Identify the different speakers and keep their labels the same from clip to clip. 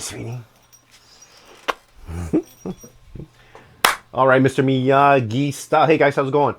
Speaker 1: sweetie. All right, Mr. MiyagiStyle. Hey guys, how's it going?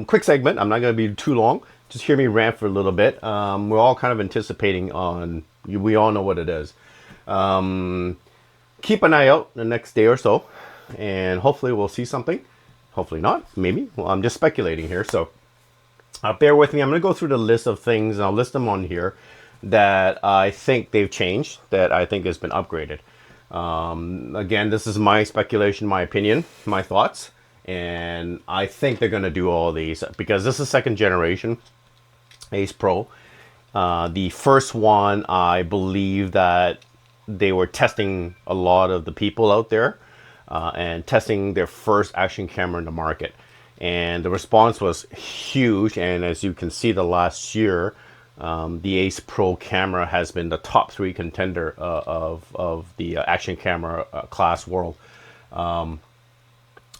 Speaker 1: Quick segment. I'm not going to be too long. Just hear me rant for a little bit. We're all kind of anticipating on. We all know what it is. Keep an eye out the next day or so, and hopefully we'll see something. Hopefully not. Maybe. Well, I'm just speculating here, so bear with me. I'm going to go through the list of things, and I'll list them on here that I think they've changed, that I think has been upgraded. Again, this is my speculation, my opinion, my thoughts, and I think they're going to do all these because this is second generation Ace Pro. The first one, I believe that they were testing a lot of the people out there and testing their first action camera in the market. And the response was huge. And as you can see, the last year, the Ace Pro camera has been the top 3 contender of the action camera class world.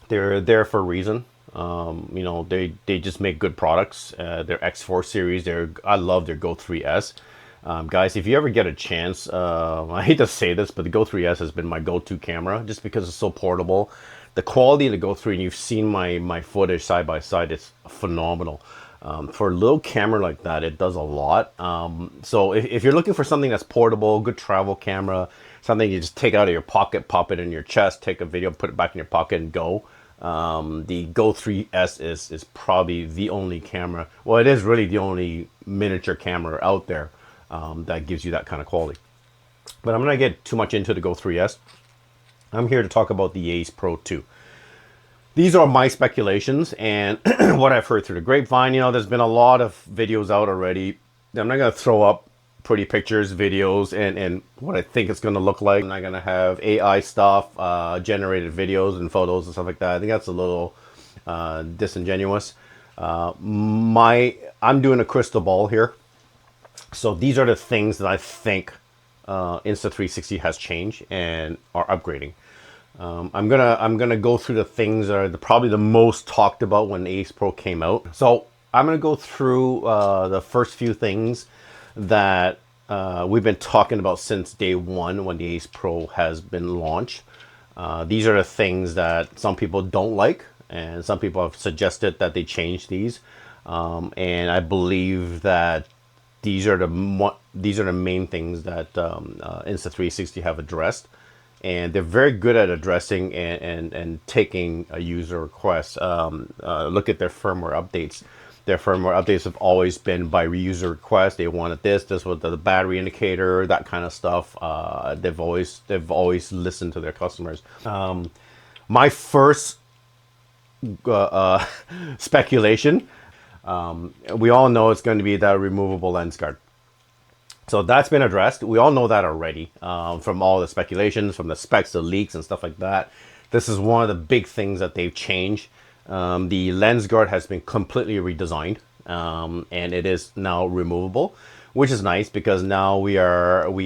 Speaker 1: They're there for a reason. You know, they just make good products. Their X4 series, I love their Go 3S. Guys, if you ever get a chance, I hate to say this, but the Go 3S has been my go-to camera just because it's so portable. The quality of the Go 3, and you've seen my footage side by side, it's phenomenal. For a little camera like that, it does a lot. So if you're looking for something that's portable, good travel camera, something you just take out of your pocket, pop it in your chest, take a video, put it back in your pocket and go. The Go 3S is probably the only camera. Well, it is really the only miniature camera out there that gives you that kind of quality. But I'm not going to get too much into the Go 3S. I'm here to talk about the Ace Pro 2. These are my speculations and what I've heard through the grapevine. You know, there's been a lot of videos out already. I'm not going to throw up pretty pictures, videos, and what I think it's going to look like. I'm not going to have AI stuff, generated videos and photos and stuff like that. I think that's a little disingenuous. I'm doing a crystal ball here. So these are the things that I think Insta360 has changed and are upgrading. I'm gonna go through the things that are probably the most talked about when the Ace Pro came out. So I'm gonna go through the first few things that we've been talking about since day one when the Ace Pro has been launched. These are the things that some people don't like, and some people have suggested that they change these. And I believe that these are the main things that Insta360 have addressed. And they're very good at addressing and taking a user request. Look at their firmware updates. Their firmware updates have always been by user request. They wanted this was the battery indicator, that kind of stuff. They've always listened to their customers. My first speculation, we all know it's going to be that removable lens guard. So that's been addressed. We all know that already from all the speculations, from the specs, the leaks and stuff like that. This is one of the big things that they've changed. The lens guard has been completely redesigned and it is now removable, which is nice because now we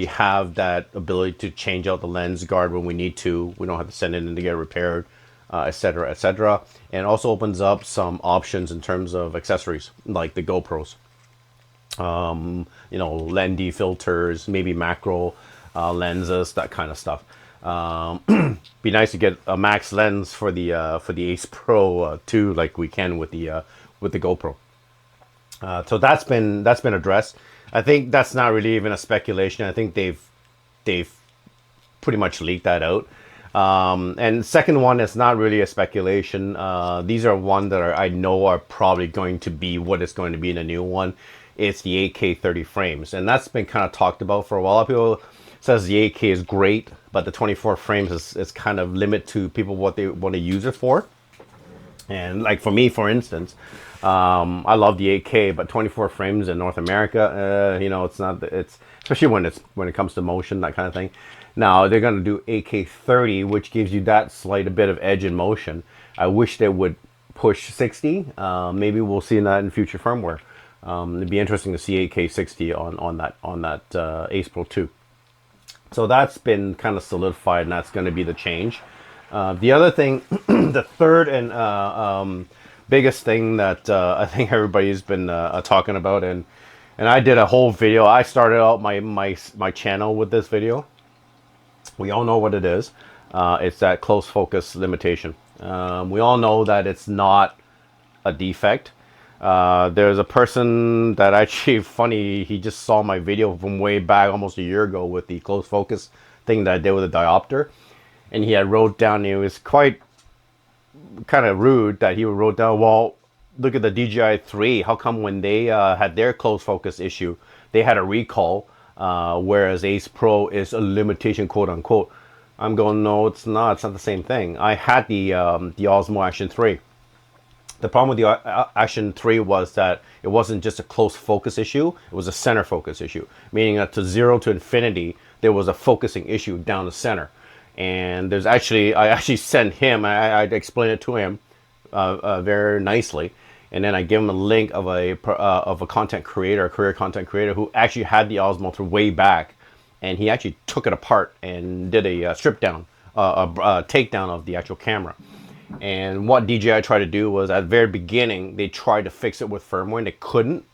Speaker 1: have that ability to change out the lens guard when we need to. We don't have to send it in to get repaired, etc., etc. And also opens up some options in terms of accessories like the GoPros. You know, Lendy filters, maybe macro lenses, that kind of stuff. Be nice to get a max lens for the Ace Pro 2, like we can with the GoPro. So that's been addressed. I think that's not really even a speculation. I think they've pretty much leaked that out. And second one is not really a speculation. These are one that I know are probably going to be what it's going to be in a new one. It's the 8K 30 frames, and that's been kind of talked about for a while. A lot of people says the 8K is great, but the 24 frames is kind of limit to people what they want to use it for. And like for me, for instance, I love the 8K, but 24 frames in North America, you know, it's especially when it comes to motion, that kind of thing. Now they're going to do 8K 30, which gives you that slight a bit of edge in motion. I wish they would push 60. Maybe we'll see that in future firmware. It'd be interesting to see 8K 60 on that Ace Pro 2. So that's been kind of solidified, and that's going to be the change. The other thing, the third and biggest thing that I think everybody's been talking about, and I did a whole video. I started out my channel with this video. We all know what it is. It's that close focus limitation. We all know that it's not a defect. There's a person that actually, funny, he just saw my video from way back almost a year ago with the close focus thing that I did with a diopter. And he had wrote down, it was quite kind of rude that he wrote down, well, look at the DJI 3. How come when they had their close focus issue, they had a recall, whereas Ace Pro is a limitation, quote unquote. I'm going, no, it's not. It's not the same thing. I had the Osmo Action 3. The problem with the Action 3 was that it wasn't just a close focus issue, it was a center focus issue. Meaning that to 0 to infinity, there was a focusing issue down the center. And I actually sent him, I explained it to him very nicely. And then I gave him a link of a content creator, a career content creator who actually had the Osmo through way back. And he actually took it apart and did a strip down, a takedown of the actual camera. And what DJI tried to do was, at the very beginning, they tried to fix it with firmware and they couldn't.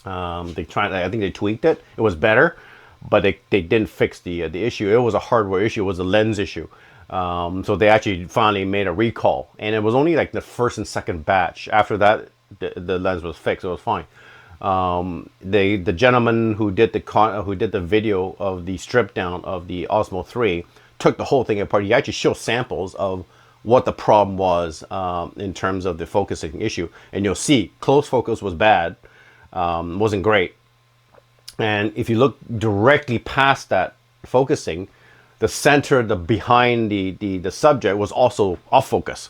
Speaker 1: I think they tweaked it. It was better, but they didn't fix the issue. It was a hardware issue. It was a lens issue. So they actually finally made a recall, and it was only like the first and second batch. After that, the lens was fixed. It was fine. The gentleman who did the video of the strip down of the Osmo 3 took the whole thing apart. He actually showed samples of what the problem was in terms of the focusing issue, and you'll see close focus was bad, wasn't great. And if you look directly past that focusing, the center, the behind the subject was also off focus.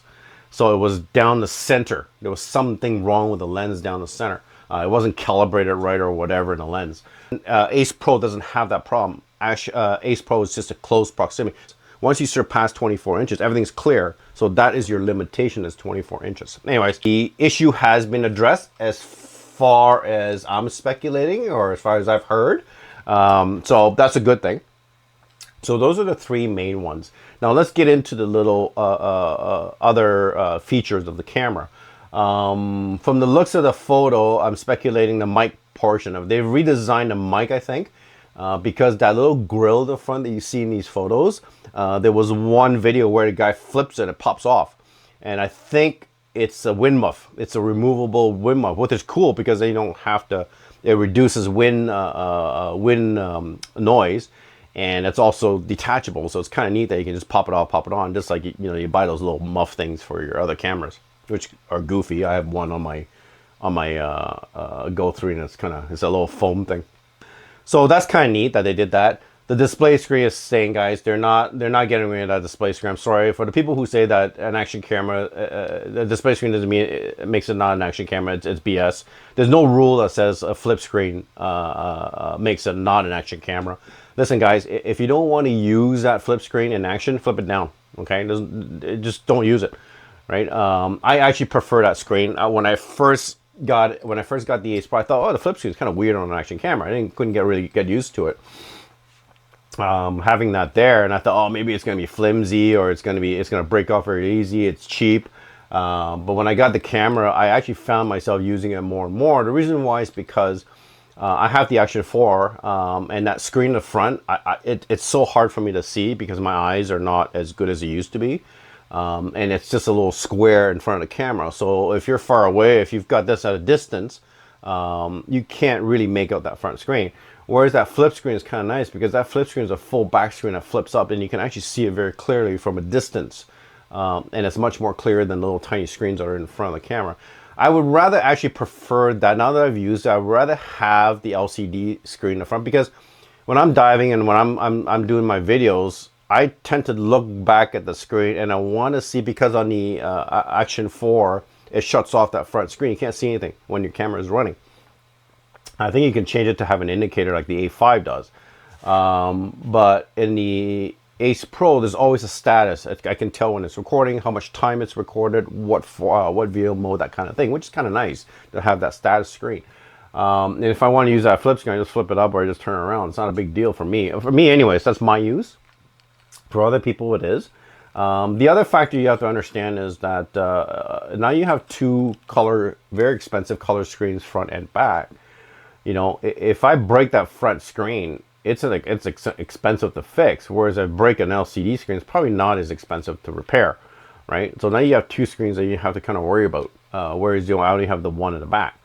Speaker 1: So it was down the center. There was something wrong with the lens down the center. It wasn't calibrated right or whatever in the lens. Ace Pro doesn't have that problem. Ace Pro is just a close proximity. Once you surpass 24 inches, everything's clear. So that is your limitation, is 24 inches. Anyways, the issue has been addressed as far as I'm speculating, or as far as I've heard. So that's a good thing. So those are the three main ones. Now let's get into the little other features of the camera. From the looks of the photo, I'm speculating the mic portion of it. They've redesigned the mic, I think, because that little grill in the front that you see in these photos, there was one video where the guy flips it, it pops off. And I think it's a wind muff. It's a removable wind muff, which is cool because they don't have to, it reduces wind noise. And it's also detachable, so it's kind of neat that you can just pop it off, pop it on, just like you buy those little muff things for your other cameras, which are goofy. I have one on my Go 3, and it's a little foam thing. So that's kind of neat that they did that. The display screen is saying, guys, they're not getting rid of that display screen. I'm sorry for the people who say that an action camera, the display screen doesn't mean it makes it not an action camera. It's BS. There's no rule that says a flip screen makes it not an action camera. Listen, guys, if you don't want to use that flip screen in action, flip it down. Okay, just don't use it. Right? I actually prefer that screen. When I first got the Ace Pro, I thought, oh, the flip screen is kind of weird on an action camera. I couldn't really get used to it. Having that there, and I thought, oh, maybe it's going to be flimsy, or it's going to break off very easy. It's cheap. But when I got the camera, I actually found myself using it more and more. The reason why is because I have the Action 4, and that screen in the front, it's so hard for me to see because my eyes are not as good as they used to be. And it's just a little square in front of the camera. So if you're far away, if you've got this at a distance, you can't really make out that front screen. Whereas that flip screen is kind of nice because that flip screen is a full back screen that flips up, and you can actually see it very clearly from a distance. And it's much more clear than the little tiny screens that are in front of the camera. I would rather actually prefer that. Now that I've used it, I'd rather have the LCD screen in the front, because when I'm diving and when I'm doing my videos, I tend to look back at the screen and I want to see, because on the Action 4, it shuts off that front screen. You can't see anything when your camera is running. I think you can change it to have an indicator like the A5 does. But in the Ace Pro, there's always a status. I can tell when it's recording, how much time it's recorded, what video mode, that kind of thing, which is kind of nice to have that status screen. And if I want to use that flip screen, I just flip it up or I just turn it around. It's not a big deal for me. For me anyways, that's my use. For other people, it is. The other factor you have to understand is that now you have two very expensive color screens, front and back. If I break that front screen, it's expensive to fix. Whereas a break an LCD screen is probably not as expensive to repair, right? So now you have two screens that you have to kind of worry about. Whereas I only have the one in the back.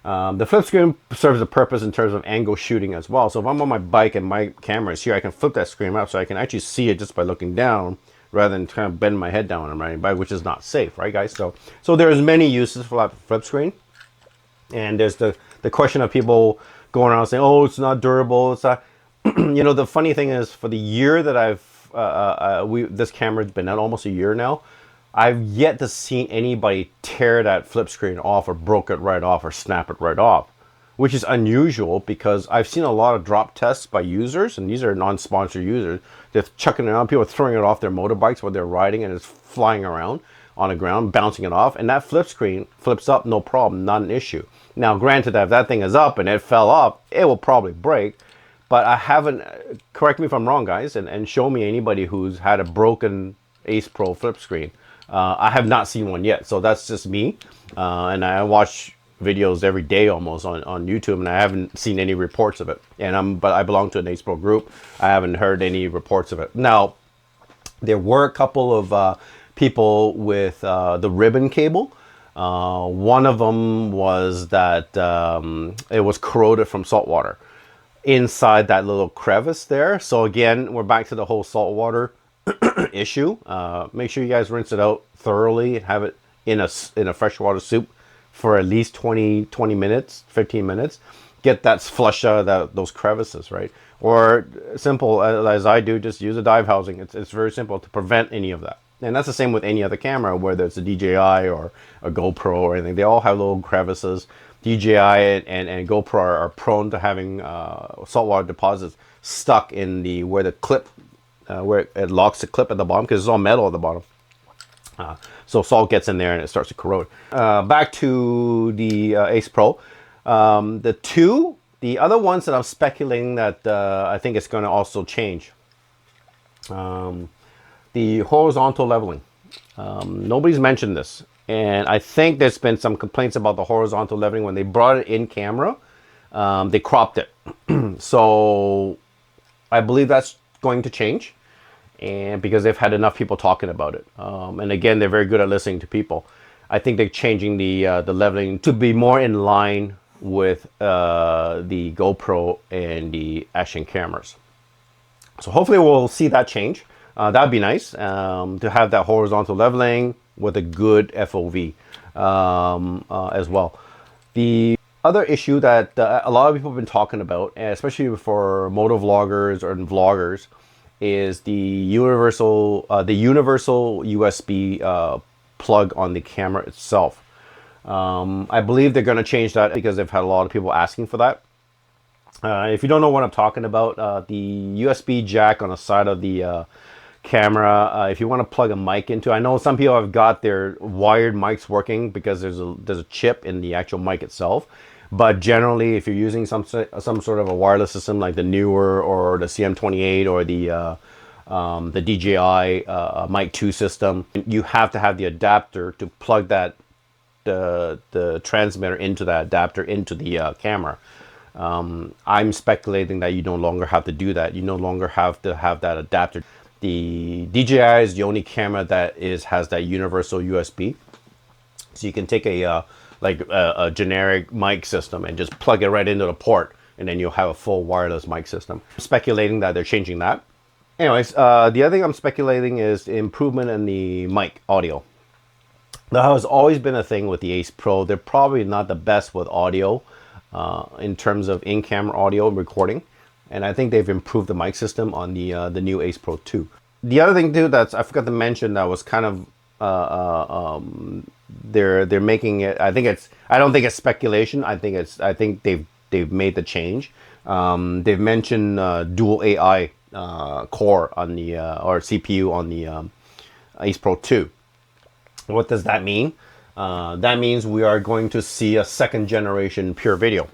Speaker 1: The flip screen serves a purpose in terms of angle shooting as well. So if I'm on my bike and my camera is here, I can flip that screen up so I can actually see it just by looking down rather than kind of bend my head down when I'm riding a bike, which is not safe, right, guys? So there's many uses for that flip screen. And there's the question of people going around saying, oh, it's not durable. It's not, you know, the funny thing is for the year that this camera's been out, almost a year now, I've yet to see anybody tear that flip screen off or broke it right off or snap it right off, which is unusual because I've seen a lot of drop tests by users, and these are non-sponsored users. They're chucking it around, people are throwing it off their motorbikes while they're riding and it's flying around on the ground, bouncing it off, and that flip screen flips up, no problem, not an issue. Now, granted, if that thing is up and it fell off, it will probably break, but I haven't, correct me if I'm wrong, guys, and show me anybody who's had a broken Ace Pro flip screen. I have not seen one yet, so that's just me, and I watch videos every day almost on YouTube, and I haven't seen any reports of it. But I belong to an Ace Pro group. I haven't heard any reports of it. Now, there were a couple of people with the ribbon cable. One of them was that it was corroded from salt water inside that little crevice there. So again, we're back to the whole salt water issue. Make sure you guys rinse it out thoroughly and have it in a freshwater soup for at least 20 minutes, 15 minutes. Get that flush out of those crevices, right? Or simple as I do, just use a dive housing. It's very simple to prevent any of that. And that's the same with any other camera, whether it's a DJI or a GoPro or anything. They all have little crevices. DJI and GoPro are prone to having saltwater deposits stuck in where the clip, where it locks the clip at the bottom, because it's all metal at the bottom. So salt gets in there and it starts to corrode. Back to the Ace Pro. The other ones that I'm speculating that I think it's going to also change. The horizontal leveling. Nobody's mentioned this. And I think there's been some complaints about the horizontal leveling. When they brought it in camera, they cropped it. So I believe that's going to change. And because they've had enough people talking about it. And again, they're very good at listening to people. I think they're changing the leveling to be more in line with the GoPro and the action cameras. So hopefully we'll see that change. That'd be nice to have that horizontal leveling with a good FOV as well. The other issue that a lot of people have been talking about, especially for moto vloggers or vloggers, is the universal USB plug on the camera itself. I believe they're going to change that because they've had a lot of people asking for that. If you don't know what I'm talking about, the USB jack on the side of the camera, if you want to plug a mic into, I know some people have got their wired mics working because there's a chip in the actual mic itself. But generally, if you're using some sort of a wireless system like the newer or the CM28 or the DJI Mic 2 system, you have to have the adapter to plug the transmitter into that adapter into the camera. I'm speculating that you no longer have to do that. You no longer have to have that adapter. The DJI is the only camera that has that universal USB. So you can take a generic mic system and just plug it right into the port, and then you'll have a full wireless mic system. I'm speculating that they're changing that. Anyways, the other thing I'm speculating is the improvement in the mic audio. That has always been a thing with the Ace Pro. They're probably not the best with audio in terms of in-camera audio recording. And I think they've improved the mic system on the new Ace Pro 2. The other thing too that I forgot to mention that was kind of they're making it. I don't think it's speculation. I think they've made the change. They've mentioned dual AI core on the or CPU on the Ace Pro 2. What does that mean? That means we are going to see a second generation pure video.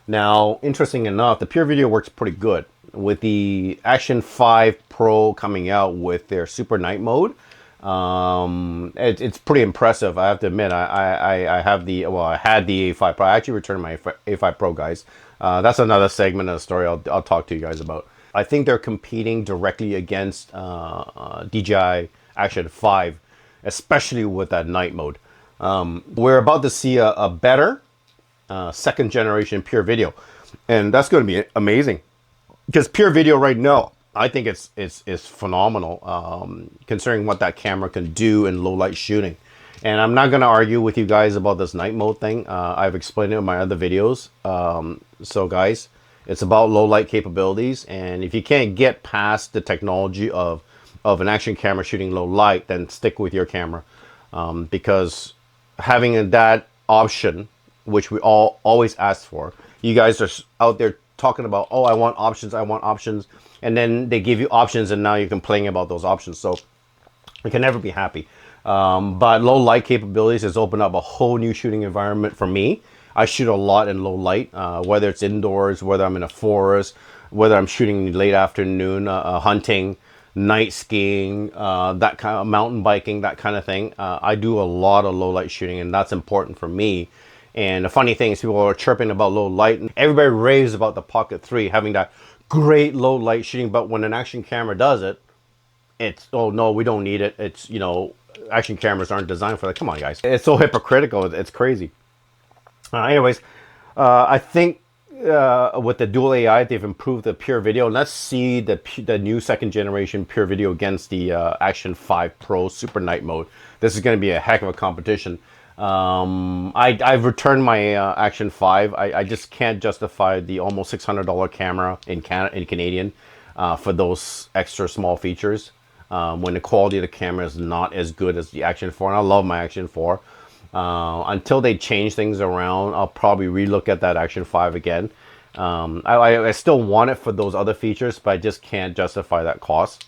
Speaker 1: Now, interesting enough, the pure video works pretty good. With the Action 5 Pro coming out with their Super Night mode, it's pretty impressive. I have to admit, I had the A5 Pro. I actually returned my A5 Pro, guys. That's another segment of the story I'll talk to you guys about. I think they're competing directly against DJI Action 5, especially with that night mode. We're about to see a better second generation pure video, and that's going to be amazing, because pure video right now, I think it's phenomenal, considering what that camera can do in low light shooting. And I'm not going to argue with you guys about this night mode thing. I've explained it in my other videos. So guys, it's about low light capabilities, and if you can't get past the technology of an action camera shooting low light, then stick with your camera, because having that option, which we all always ask for, you guys are out there talking about, oh, I want options, and then they give you options, and now you're complaining about those options. So you can never be happy. But low light capabilities has opened up a whole new shooting environment for me. I shoot a lot in low light, whether it's indoors, whether I'm in a forest, whether I'm shooting late afternoon, hunting, night skiing, that kind of mountain biking, that kind of thing. I do a lot of low light shooting, and that's important for me. And the funny thing is, people are chirping about low light, and everybody raves about the Pocket 3 having that great low light shooting, but when an action camera does it, it's, oh no, we don't need it. It's, you know, action cameras aren't designed for that. Come on, guys. It's so hypocritical. It's crazy. Anyways, I think with the dual AI, they've improved the pure video. Let's see the new second generation pure video against the Action 5 Pro Super Night Mode. This is going to be a heck of a competition. I've returned my Action 5. I just can't justify the almost $600 camera in Canadian for those extra small features. When the quality of the camera is not as good as the Action 4, and I love my Action 4. Until they change things around, I'll probably relook at that Action 5 again. I still want it for those other features, but I just can't justify that cost,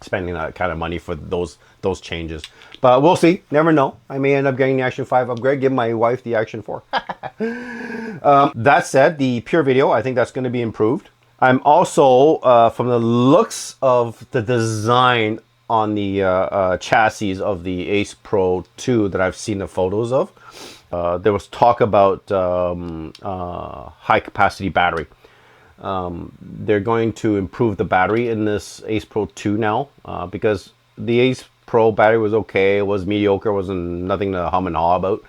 Speaker 1: spending that kind of money for those changes. But we'll see. Never know. I may end up getting the Action 5 upgrade, give my wife the Action 4. That said, the pure video, I think that's going to be improved. I'm also, from the looks of the design on the chassis of the Ace Pro 2 that I've seen the photos of, there was talk about high capacity battery. They're going to improve the battery in this Ace Pro 2 now, because the Ace Pro battery was okay, it was mediocre, wasn't nothing to hum and haw about.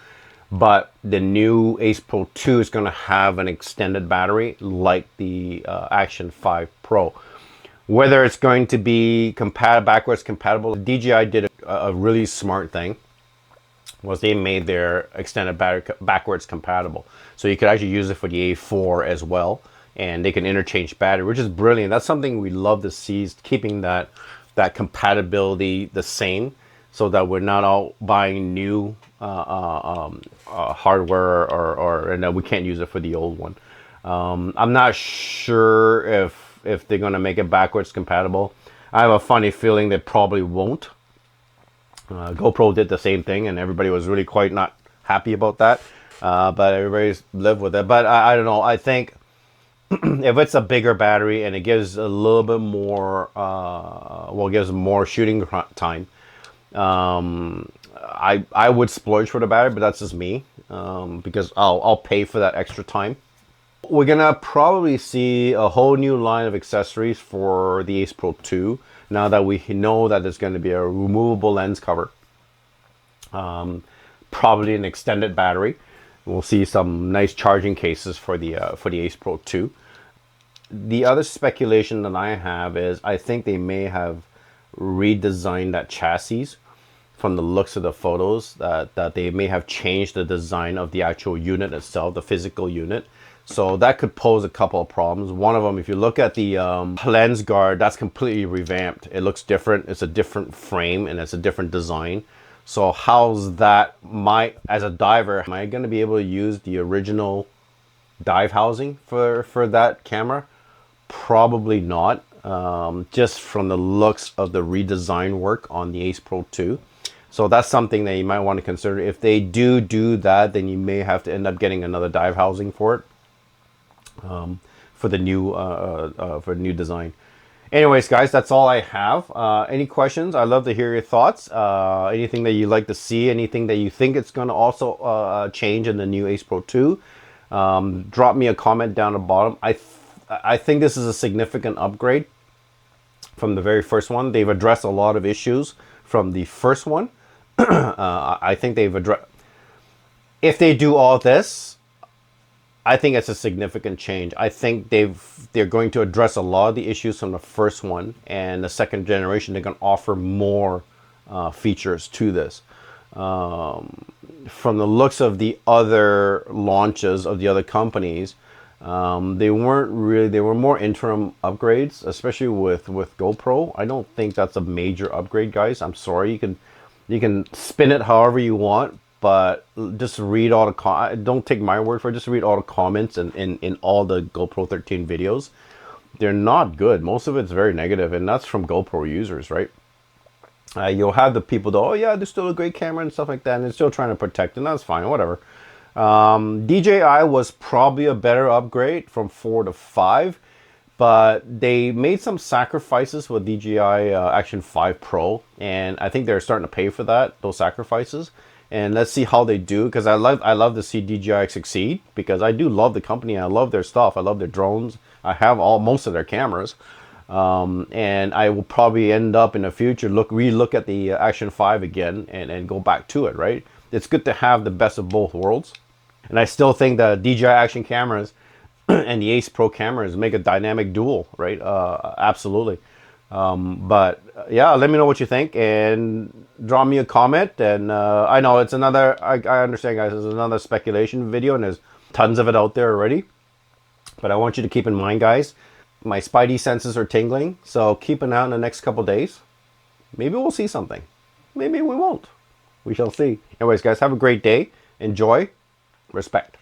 Speaker 1: But the new Ace Pro 2 is going to have an extended battery like the Action 5 Pro. Whether it's going to be backwards compatible, DJI did a really smart thing. Was they made their extended battery backwards compatible. So you could actually use it for the A4 as well. And they can interchange battery, which is brilliant. That's something we love to see, is keeping that compatibility the same, so that we're not all buying new hardware and we can't use it for the old one. I'm not sure if they're going to make it backwards compatible. I have a funny feeling they probably won't. GoPro did the same thing, and everybody was really quite not happy about that. But everybody's lived with it. But I don't know. I think if it's a bigger battery and it gives a little bit more, gives more shooting time, I would splurge for the battery, but that's just me, because I'll pay for that extra time. We're gonna probably see a whole new line of accessories for the Ace Pro 2 now that we know that there's going to be a removable lens cover, probably an extended battery. We'll see some nice charging cases for the Ace Pro 2. The other speculation that I have is I think they may have redesigned that chassis. From the looks of the photos, that they may have changed the design of the actual unit itself, the physical unit. So that could pose a couple of problems. One of them, if you look at the lens guard, that's completely revamped. It looks different. It's a different frame and it's a different design. So how's that, as a diver, am I going to be able to use the original dive housing for that camera? Probably not. Just from the looks of the redesign work on the Ace Pro 2. So that's something that you might want to consider. If they do that, then you may have to end up getting another dive housing for it, for the new design. Anyways, guys, that's all I have. Any questions? I'd love to hear your thoughts. Anything that you'd like to see, anything that you think it's going to also change in the new Ace Pro 2. Drop me a comment down the bottom. I think this is a significant upgrade from the very first one. They've addressed a lot of issues from the first one. I think they've addressed. If they do all this, I think it's a significant change. I think they're going to address a lot of the issues from the first one, and the second generation they're going to offer more features to this. From the looks of the other launches of the other companies, they weren't really. They were more interim upgrades, especially with GoPro. I don't think that's a major upgrade, guys. I'm sorry. You can spin it however you want, but just read all the don't take my word for it. Just read all the comments in all the GoPro 13 videos. They're not good. Most of it's very negative, and that's from GoPro users, right? You'll have the people that, oh yeah, they're still a great camera and stuff like that, and they're still trying to protect, and that's fine, whatever. DJI was probably a better upgrade from 4 to 5, but they made some sacrifices with DJI Action 5 Pro, and I think they're starting to pay for those sacrifices. And let's see how they do, because I love to see DJI succeed, because I do love the company. I love their stuff. I love their drones. I have most of their cameras. And I will probably end up in the future relook at the Action 5 again and go back to it, right? It's good to have the best of both worlds. And I still think the DJI Action cameras and the Ace Pro cameras make a dynamic duel, right? Absolutely. But yeah, let me know what you think and draw me a comment. And I know it's another, I understand, guys, it's another speculation video, and there's tons of it out there already. But I want you to keep in mind, guys, my spidey senses are tingling, so keep an eye out in the next couple days. Maybe we'll see something. Maybe we won't. We shall see. Anyways, guys, have a great day. Enjoy. Respect.